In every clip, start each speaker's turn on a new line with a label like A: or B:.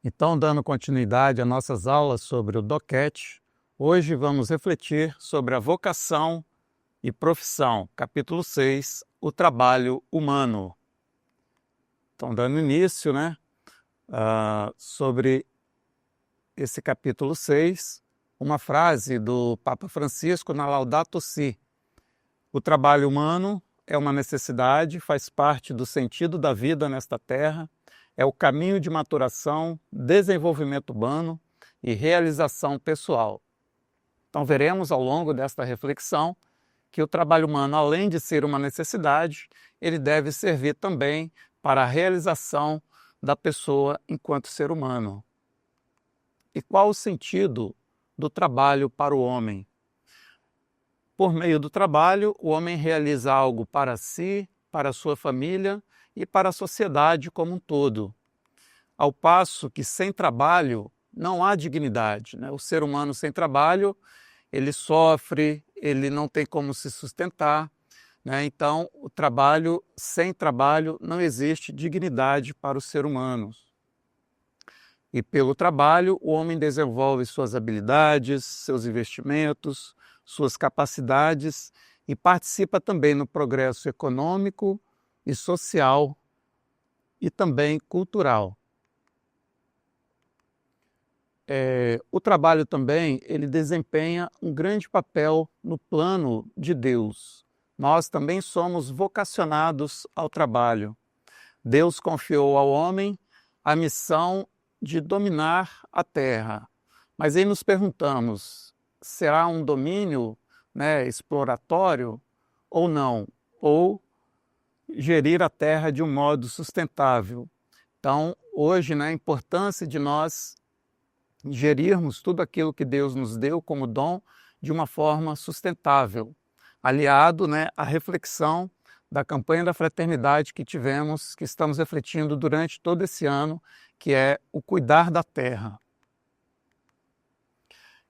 A: Então, dando continuidade às nossas aulas sobre o DOCET, hoje vamos refletir sobre a vocação e profissão, capítulo 6, o trabalho humano. Então, dando início, sobre esse capítulo 6, uma frase do Papa Francisco na Laudato Si. O trabalho humano é uma necessidade, faz parte do sentido da vida nesta terra, é o caminho de maturação, desenvolvimento humano e realização pessoal. Então veremos ao longo desta reflexão que o trabalho humano, além de ser uma necessidade, ele deve servir também para a realização da pessoa enquanto ser humano. E qual o sentido do trabalho para o homem? Por meio do trabalho, o homem realiza algo para si, para a sua família e para a sociedade como um todo. Ao passo que sem trabalho não há dignidade, O ser humano sem trabalho, ele sofre, ele não tem como se sustentar, Então, sem trabalho não existe dignidade para os seres humanos. E pelo trabalho, o homem desenvolve suas habilidades, seus investimentos, suas capacidades e participa também no progresso econômico e social e também cultural. O trabalho também ele desempenha um grande papel no plano de Deus. Nós também somos vocacionados ao trabalho. Deus confiou ao homem a missão de dominar a terra. Mas aí nos perguntamos, será um domínio exploratório ou não? Ou gerir a terra de um modo sustentável? Então, hoje, a importância de nós gerirmos tudo aquilo que Deus nos deu como dom de uma forma sustentável, aliado à reflexão da campanha da fraternidade que estamos refletindo durante todo esse ano, que é o cuidar da terra.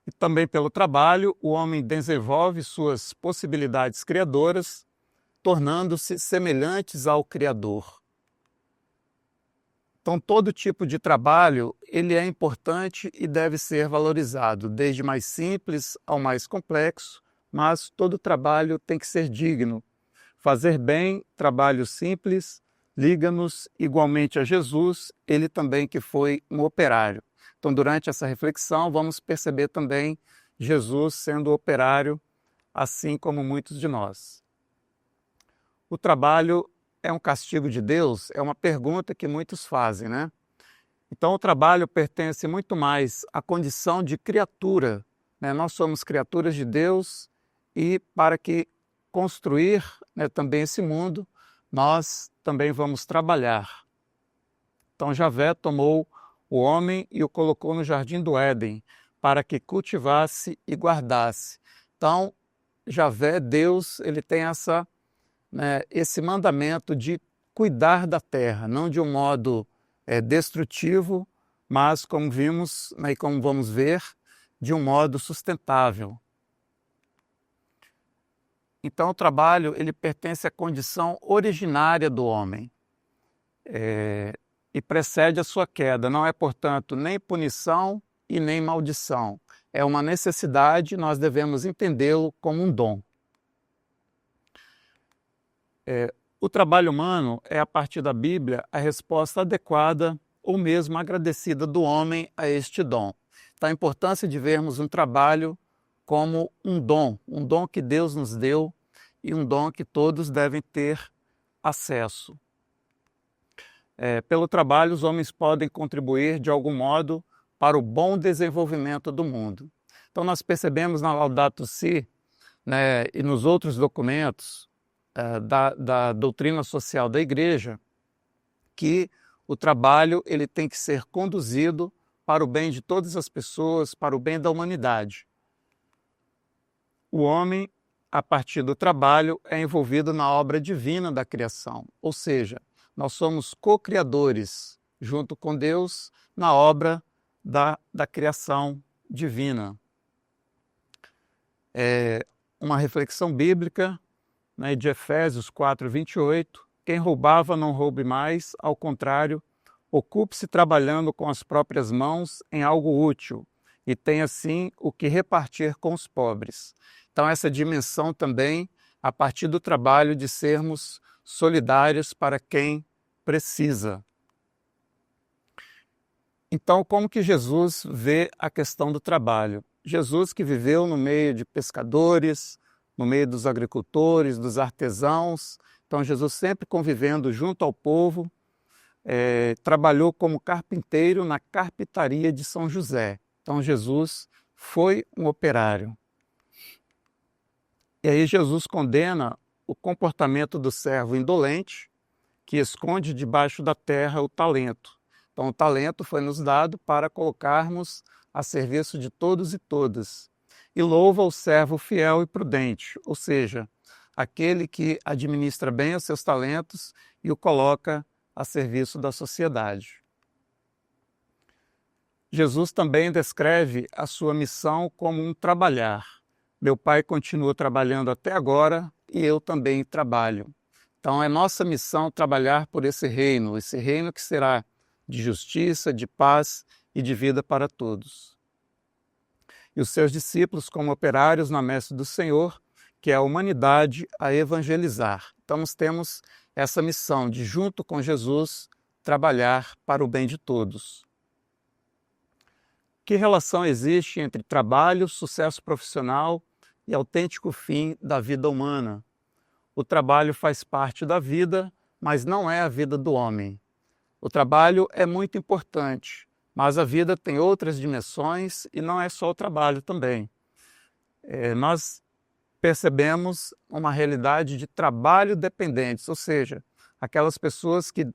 A: E também pelo trabalho, o homem desenvolve suas possibilidades criadoras, tornando-se semelhantes ao Criador. Então, todo tipo de trabalho ele é importante e deve ser valorizado, desde mais simples ao mais complexo, mas todo trabalho tem que ser digno. Fazer bem, trabalho simples, liga-nos igualmente a Jesus, ele também que foi um operário. Então, durante essa reflexão, vamos perceber também Jesus sendo operário, assim como muitos de nós. O trabalho é um castigo de Deus? É uma pergunta que muitos fazem, Então, o trabalho pertence muito mais à condição de criatura, Nós somos criaturas de Deus e para que construir também esse mundo, nós também vamos trabalhar. Então, Javé tomou o homem e o colocou no jardim do Éden para que cultivasse e guardasse. Então, Javé, Deus, ele tem esse mandamento de cuidar da terra, não de um modo destrutivo, mas como vimos e como vamos ver, de um modo sustentável. Então o trabalho ele pertence à condição originária do homem e precede a sua queda. Não é, portanto, nem punição e nem maldição. É uma necessidade, nós devemos entendê-lo como um dom. O trabalho humano é, a partir da Bíblia, a resposta adequada ou mesmo agradecida do homem a este dom. Então, a importância de vermos um trabalho como um dom que Deus nos deu e um dom que todos devem ter acesso. Pelo trabalho, os homens podem contribuir de algum modo para o bom desenvolvimento do mundo. Então, nós percebemos na Laudato Si e nos outros documentos da doutrina social da Igreja que o trabalho ele tem que ser conduzido para o bem de todas as pessoas, para o bem da humanidade. O homem, a partir do trabalho, é envolvido na obra divina da criação, ou seja, nós somos co-criadores, junto com Deus, na obra da criação divina. Uma reflexão bíblica de Efésios 4:28, quem roubava não roube mais, ao contrário, Ocupe-se trabalhando com as próprias mãos em algo útil e tenha, assim, o que repartir com os pobres. Então, essa dimensão também, a partir do trabalho, de sermos solidários para quem precisa. Então, como que Jesus vê a questão do trabalho? Jesus, que viveu no meio de pescadores, no meio dos agricultores, dos artesãos, então Jesus sempre convivendo junto ao povo, trabalhou como carpinteiro na carpintaria de São José. Então Jesus foi um operário. E aí Jesus condena o comportamento do servo indolente, que esconde debaixo da terra o talento. Então o talento foi nos dado para colocarmos a serviço de todos e todas. E louva o servo fiel e prudente, ou seja, aquele que administra bem os seus talentos e o coloca a serviço da sociedade. Jesus também descreve a sua missão como um trabalhar. Meu Pai continua trabalhando até agora e eu também trabalho. Então é nossa missão trabalhar por esse reino que será de justiça, de paz e de vida para todos. E os seus discípulos como operários na messe do Senhor, que é a humanidade a evangelizar. Então nós temos essa missão de, junto com Jesus, trabalhar para o bem de todos. Que relação existe entre trabalho, sucesso profissional e autêntico fim da vida humana? O trabalho faz parte da vida, mas não é a vida do homem. O trabalho é muito importante, mas a vida tem outras dimensões e não é só o trabalho também. Nós percebemos uma realidade de trabalho dependentes, ou seja, aquelas pessoas que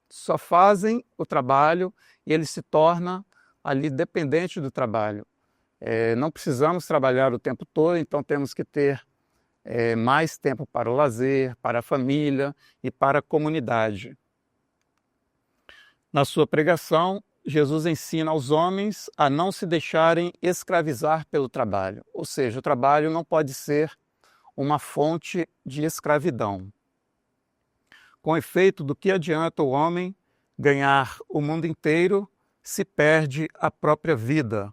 A: só fazem o trabalho e ele se torna ali dependente do trabalho. Não precisamos trabalhar o tempo todo, então temos que ter mais tempo para o lazer, para a família e para a comunidade. Na sua pregação, Jesus ensina aos homens a não se deixarem escravizar pelo trabalho, ou seja, o trabalho não pode ser uma fonte de escravidão. Com efeito, do que adianta o homem ganhar o mundo inteiro se perde a própria vida?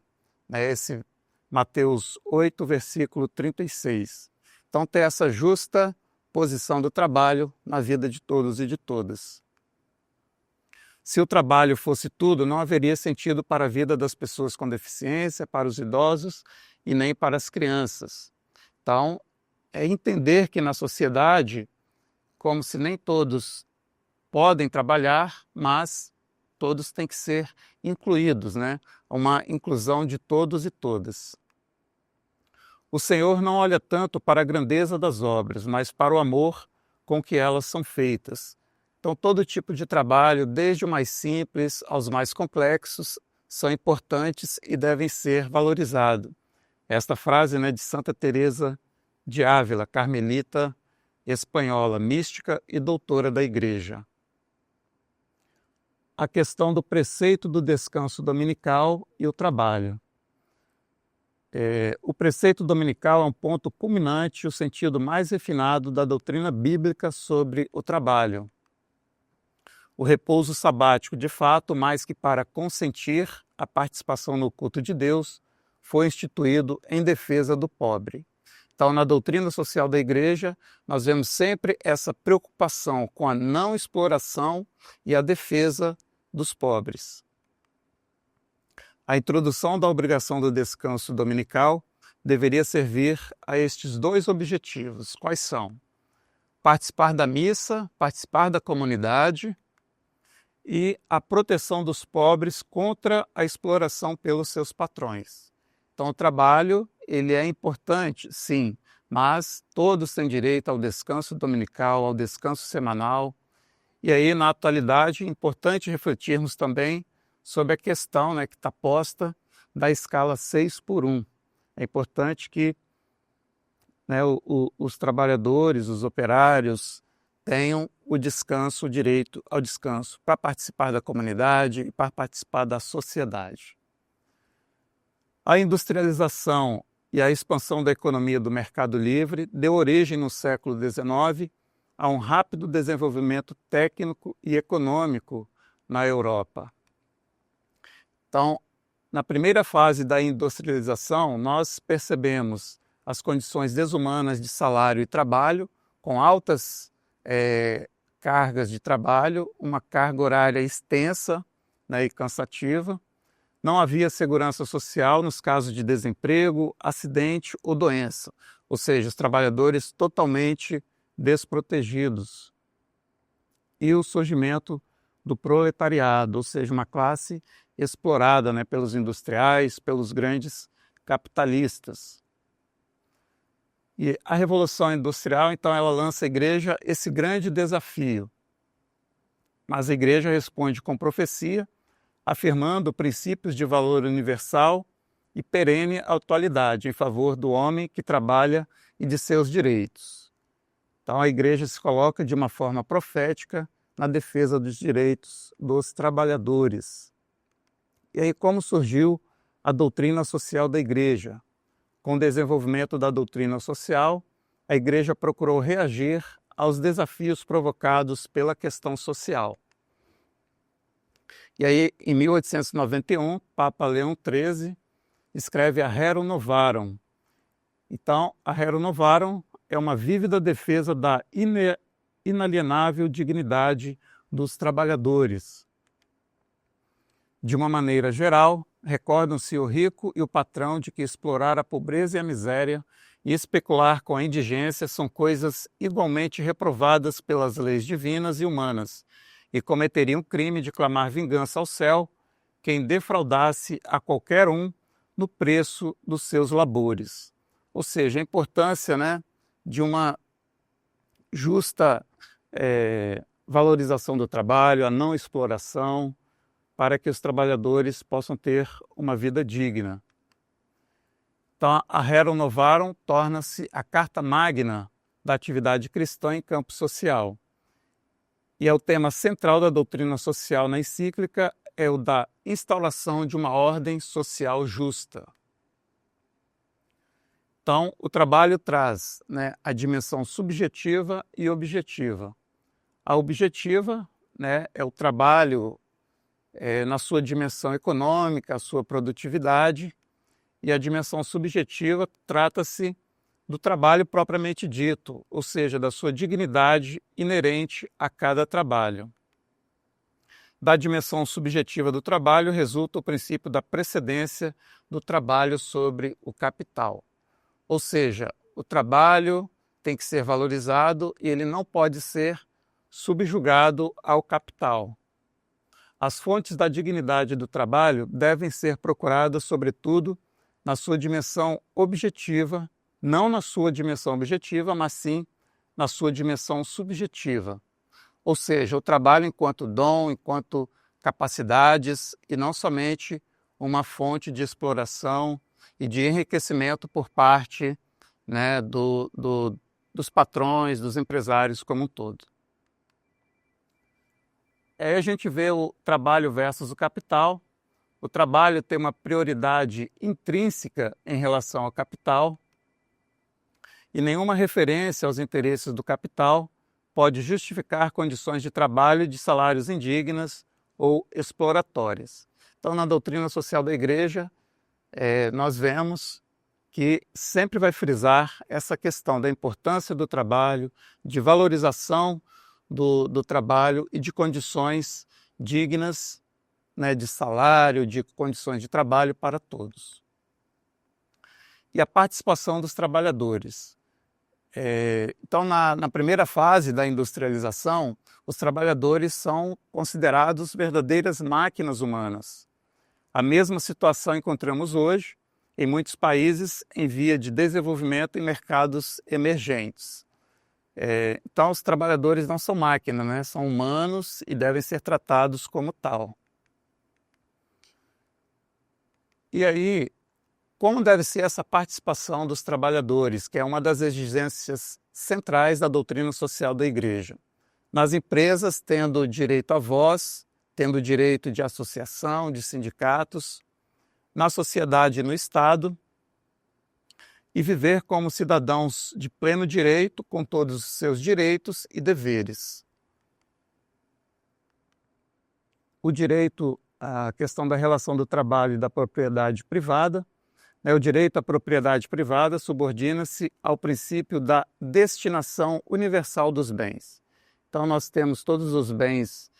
A: Esse Mateus 8, versículo 36. Então tem essa justa posição do trabalho na vida de todos e de todas. Se o trabalho fosse tudo, não haveria sentido para a vida das pessoas com deficiência, para os idosos e nem para as crianças. Então, é entender que na sociedade, como se nem todos podem trabalhar, mas todos têm que ser incluídos, Uma inclusão de todos e todas. O Senhor não olha tanto para a grandeza das obras, mas para o amor com que elas são feitas. Então, todo tipo de trabalho, desde o mais simples aos mais complexos, são importantes e devem ser valorizados. Esta frase de Santa Teresa de Ávila, carmelita espanhola, mística e doutora da Igreja. A questão do preceito do descanso dominical e o trabalho. O preceito dominical é um ponto culminante, o sentido mais refinado da doutrina bíblica sobre o trabalho. O repouso sabático, de fato, mais que para consentir a participação no culto de Deus, foi instituído em defesa do pobre. Então, na doutrina social da Igreja, nós vemos sempre essa preocupação com a não exploração e a defesa dos pobres. A introdução da obrigação do descanso dominical deveria servir a estes dois objetivos. Quais são? Participar da missa, participar da comunidade e a proteção dos pobres contra a exploração pelos seus patrões. Então, o trabalho, ele é importante, sim, mas todos têm direito ao descanso dominical, ao descanso semanal. E aí, na atualidade, é importante refletirmos também sobre a questão que está posta da escala 6x1. É importante que os trabalhadores, os operários, tenham o descanso, o direito ao descanso para participar da comunidade e para participar da sociedade. A industrialização e a expansão da economia do mercado livre deu origem no século XIX a um rápido desenvolvimento técnico e econômico na Europa. Então, na primeira fase da industrialização, nós percebemos as condições desumanas de salário e trabalho, com altas cargas de trabalho, uma carga horária extensa, né, e cansativa. Não havia segurança social nos casos de desemprego, acidente ou doença, ou seja, os trabalhadores totalmente desprotegidos. E o surgimento do proletariado, ou seja, uma classe explorada, né, pelos industriais, pelos grandes capitalistas. E a Revolução Industrial, então, ela lança à igreja esse grande desafio. Mas a igreja responde com profecia, afirmando princípios de valor universal e perene atualidade em favor do homem que trabalha e de seus direitos. Então a igreja se coloca de uma forma profética na defesa dos direitos dos trabalhadores. E aí como surgiu a doutrina social da igreja? Com o desenvolvimento da doutrina social, a igreja procurou reagir aos desafios provocados pela questão social. E aí, em 1891, Papa Leão XIII escreve a Rerum Novarum. Então, a Rerum Novarum é uma vívida defesa da inalienável dignidade dos trabalhadores. De uma maneira geral, recordam-se o rico e o patrão de que explorar a pobreza e a miséria e especular com a indigência são coisas igualmente reprovadas pelas leis divinas e humanas, e cometeria um crime de clamar vingança ao céu quem defraudasse a qualquer um no preço dos seus labores. Ou seja, a importância, né, de uma justa valorização do trabalho, a não exploração, para que os trabalhadores possam ter uma vida digna. Então, a Rerum Novarum torna-se a carta magna da atividade cristã em campo social. E é o tema central da doutrina social na encíclica, é o da instauração de uma ordem social justa. Então, o trabalho traz, né, a dimensão subjetiva e objetiva. A objetiva, né, é o trabalho na sua dimensão econômica, a sua produtividade, e a dimensão subjetiva trata-se do trabalho propriamente dito, ou seja, da sua dignidade inerente a cada trabalho. Da dimensão subjetiva do trabalho resulta o princípio da precedência do trabalho sobre o capital. Ou seja, o trabalho tem que ser valorizado e ele não pode ser subjugado ao capital. As fontes da dignidade do trabalho devem ser procuradas, sobretudo, na sua dimensão objetiva, não na sua dimensão objetiva, mas sim na sua dimensão subjetiva. Ou seja, o trabalho enquanto dom, enquanto capacidades e não somente uma fonte de exploração e de enriquecimento por parte, né, dos patrões, dos empresários como um todo. Aí a gente vê o trabalho versus o capital. O trabalho tem uma prioridade intrínseca em relação ao capital e nenhuma referência aos interesses do capital pode justificar condições de trabalho de salários indignas ou exploratórias. Então, na doutrina social da igreja, nós vemos que sempre vai frisar essa questão da importância do trabalho, de valorização do trabalho e de condições dignas, né, de salário, de condições de trabalho para todos. E a participação dos trabalhadores. Então, na primeira fase da industrialização, os trabalhadores são considerados verdadeiras máquinas humanas. A mesma situação encontramos hoje em muitos países em via de desenvolvimento em mercados emergentes. Então, os trabalhadores não são máquinas, né? São humanos e devem ser tratados como tal. E aí, como deve ser essa participação dos trabalhadores, que é uma das exigências centrais da doutrina social da igreja? Nas empresas, tendo direito à voz, tendo direito de associação, de sindicatos, na sociedade e no Estado, e viver como cidadãos de pleno direito, com todos os seus direitos e deveres. o direito à questão da relação do trabalho e da propriedade privada. O direito à propriedade privada subordina-se ao princípio da destinação universal dos bens. Então, nós temos todos os bens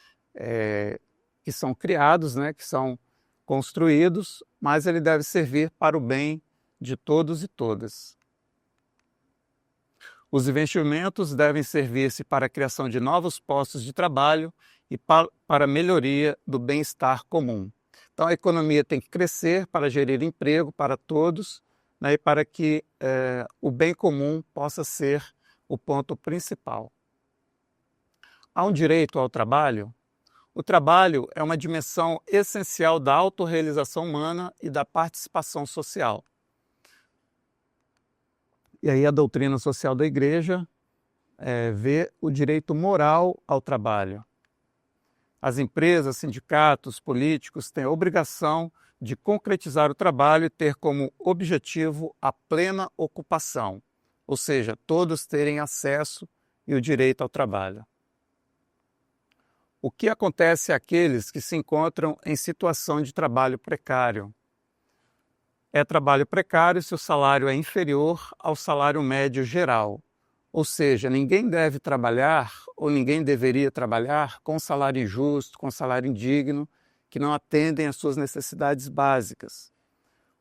A: que são criados, que são construídos, mas ele deve servir para o bem de todos e todas. Os investimentos devem servir-se para a criação de novos postos de trabalho e para a melhoria do bem-estar comum. Então, a economia tem que crescer para gerir emprego para todos, e para que o bem comum possa ser o ponto principal. Há um direito ao trabalho? O trabalho é uma dimensão essencial da autorrealização humana e da participação social. E aí a doutrina social da Igreja vê o direito moral ao trabalho. As empresas, sindicatos, políticos têm a obrigação de concretizar o trabalho e ter como objetivo a plena ocupação, ou seja, todos terem acesso e o direito ao trabalho. O que acontece àqueles que se encontram em situação de trabalho precário? É trabalho precário se o salário é inferior ao salário médio geral. Ou seja, ninguém deve trabalhar ou ninguém deveria trabalhar com salário injusto, com salário indigno, que não atendem às suas necessidades básicas.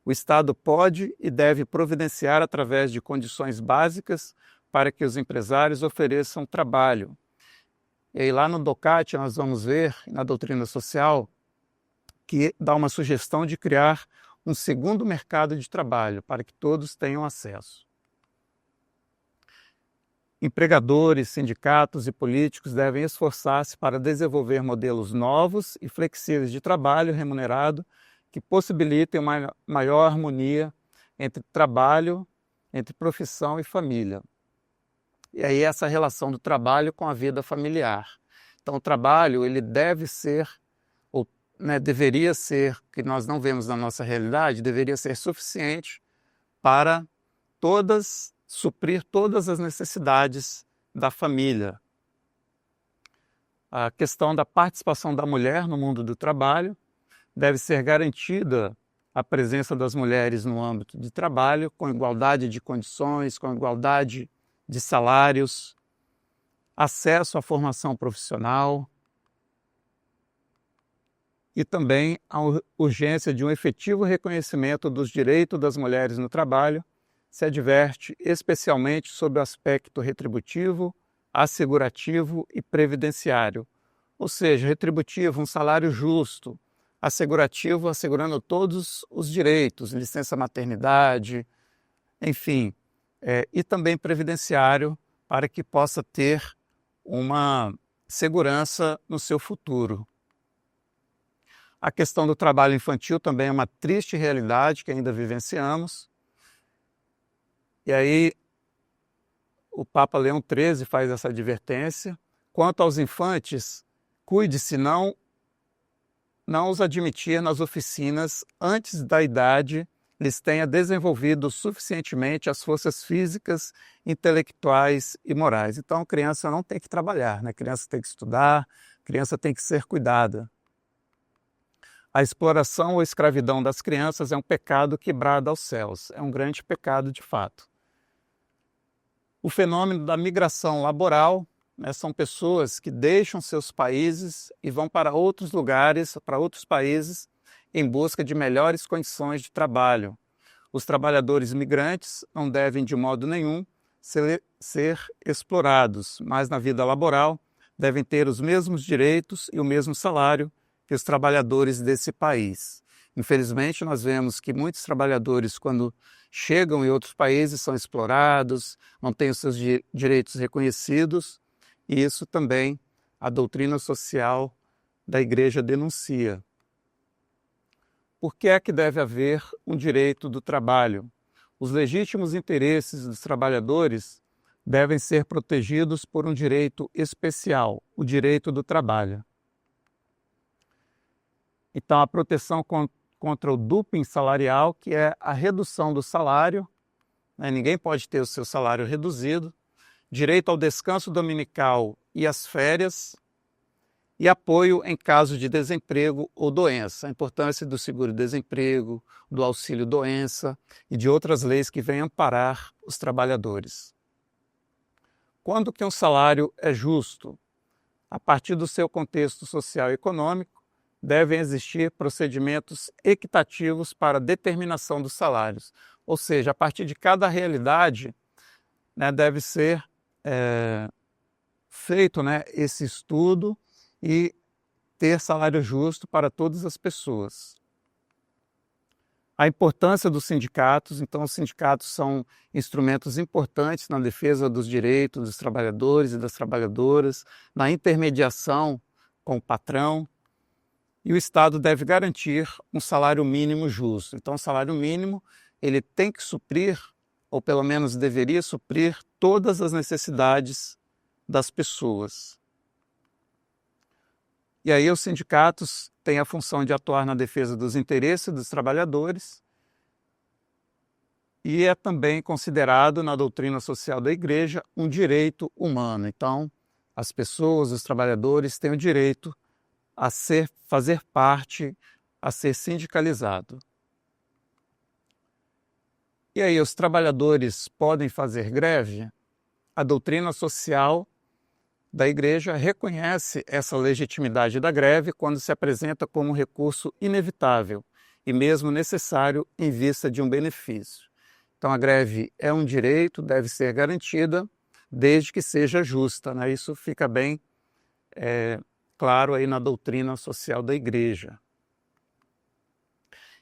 A: O Estado pode e deve providenciar através de condições básicas para que os empresários ofereçam trabalho. E aí lá no DOCAT nós vamos ver, na doutrina social, que dá uma sugestão de criar um segundo mercado de trabalho para que todos tenham acesso. Empregadores, sindicatos e políticos devem esforçar-se para desenvolver modelos novos e flexíveis de trabalho remunerado que possibilitem uma maior harmonia entre trabalho, entre profissão e família. E aí essa relação do trabalho com a vida familiar. Então o trabalho ele deve ser, ou deveria ser, que nós não vemos na nossa realidade, deveria ser suficiente para suprir todas as necessidades da família. A questão da participação da mulher no mundo do trabalho deve ser garantida a presença das mulheres no âmbito de trabalho, com igualdade de condições, com igualdade de salários, acesso à formação profissional e também a urgência de um efetivo reconhecimento dos direitos das mulheres no trabalho, se adverte especialmente sobre o aspecto retributivo, assegurativo e previdenciário. Ou seja, retributivo, um salário justo, assegurativo, assegurando todos os direitos, licença maternidade, enfim, e também previdenciário para que possa ter uma segurança no seu futuro. A questão do trabalho infantil também é uma triste realidade que ainda vivenciamos. E aí o Papa Leão XIII faz essa advertência. Quanto aos infantes, cuide-se não os admitir nas oficinas antes da idade lhes tenha desenvolvido suficientemente as forças físicas, intelectuais e morais. Então a criança não tem que trabalhar, A criança tem que estudar, a criança tem que ser cuidada. A exploração ou escravidão das crianças é um pecado que brada aos céus, é um grande pecado de fato. O fenômeno da migração laboral, são pessoas que deixam seus países e vão para outros lugares, para outros países, em busca de melhores condições de trabalho. Os trabalhadores migrantes não devem de modo nenhum ser explorados, mas na vida laboral devem ter os mesmos direitos e o mesmo salário que os trabalhadores desse país. Infelizmente, nós vemos que muitos trabalhadores, quando chegam em outros países, são explorados, não têm os seus direitos reconhecidos, e isso também a doutrina social da Igreja denuncia. Por que é que deve haver um direito do trabalho? Os legítimos interesses dos trabalhadores devem ser protegidos por um direito especial, o direito do trabalho. Então, a proteção contra o dumping salarial, que é a redução do salário, ninguém pode ter o seu salário reduzido, direito ao descanso dominical e às férias, e apoio em caso de desemprego ou doença, a importância do seguro-desemprego, do auxílio-doença e de outras leis que vêm amparar os trabalhadores. Quando que um salário é justo? A partir do seu contexto social e econômico, devem existir procedimentos equitativos para a determinação dos salários, ou seja, a partir de cada realidade, né, deve ser feito, né, esse estudo e ter salário justo para todas as pessoas. A importância dos sindicatos, então os sindicatos são instrumentos importantes na defesa dos direitos dos trabalhadores e das trabalhadoras, na intermediação com o patrão, e o Estado deve garantir um salário mínimo justo. Então o salário mínimo ele tem que suprir, ou pelo menos deveria suprir, todas as necessidades das pessoas. E aí os sindicatos têm a função de atuar na defesa dos interesses dos trabalhadores e é também considerado na doutrina social da Igreja um direito humano. Então, as pessoas, os trabalhadores têm o direito a fazer parte, a ser sindicalizado. E aí, os trabalhadores podem fazer greve? A doutrina social da Igreja reconhece essa legitimidade da greve quando se apresenta como um recurso inevitável e mesmo necessário em vista de um benefício. Então, a greve é um direito, deve ser garantida, desde que seja justa, né? Isso fica bem claro aí na doutrina social da Igreja.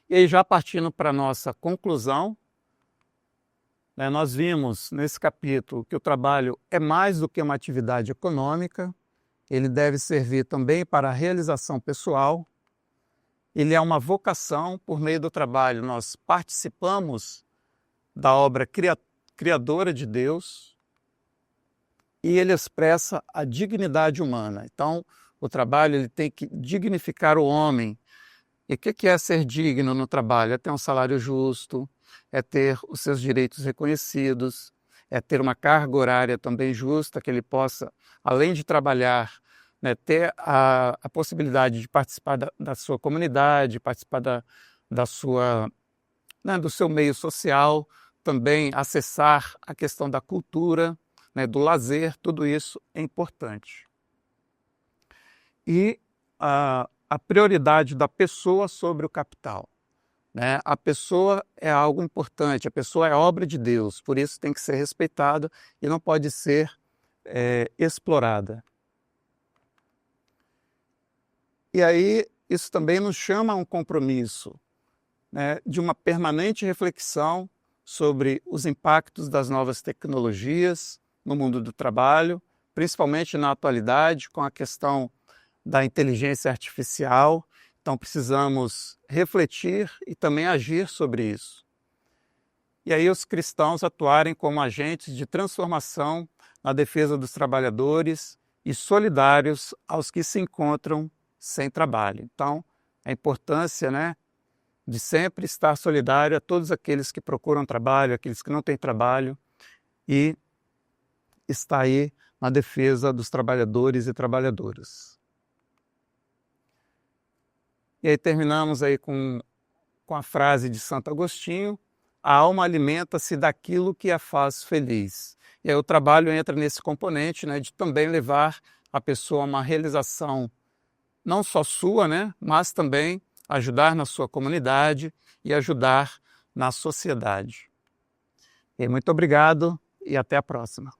A: E aí, já partindo para a nossa conclusão, nós vimos nesse capítulo que o trabalho é mais do que uma atividade econômica, ele deve servir também para a realização pessoal, ele é uma vocação. Por meio do trabalho nós participamos da obra criadora de Deus e ele expressa a dignidade humana. Então, o trabalho ele tem que dignificar o homem. E o que é ser digno no trabalho? É ter um salário justo, é ter os seus direitos reconhecidos, é ter uma carga horária também justa, que ele possa, além de trabalhar, né, ter a possibilidade de participar da sua comunidade, participar da sua, né, do seu meio social, também acessar a questão da cultura, né, do lazer, tudo isso é importante. E a prioridade da pessoa sobre o capital. Né? A pessoa é algo importante, a pessoa é obra de Deus, por isso tem que ser respeitada e não pode ser explorada. E aí isso também nos chama a um compromisso, né, de uma permanente reflexão sobre os impactos das novas tecnologias no mundo do trabalho, principalmente na atualidade com a questão da inteligência artificial. Então precisamos refletir e também agir sobre isso. E aí os cristãos atuarem como agentes de transformação na defesa dos trabalhadores e solidários aos que se encontram sem trabalho. Então, a importância, né, de sempre estar solidário a todos aqueles que procuram trabalho, aqueles que não têm trabalho, e estar aí na defesa dos trabalhadores e trabalhadoras. E aí terminamos aí com a frase de Santo Agostinho: a alma alimenta-se daquilo que a faz feliz. E aí o trabalho entra nesse componente, né, de também levar a pessoa a uma realização não só sua, né, mas também ajudar na sua comunidade e ajudar na sociedade. E muito obrigado e até a próxima.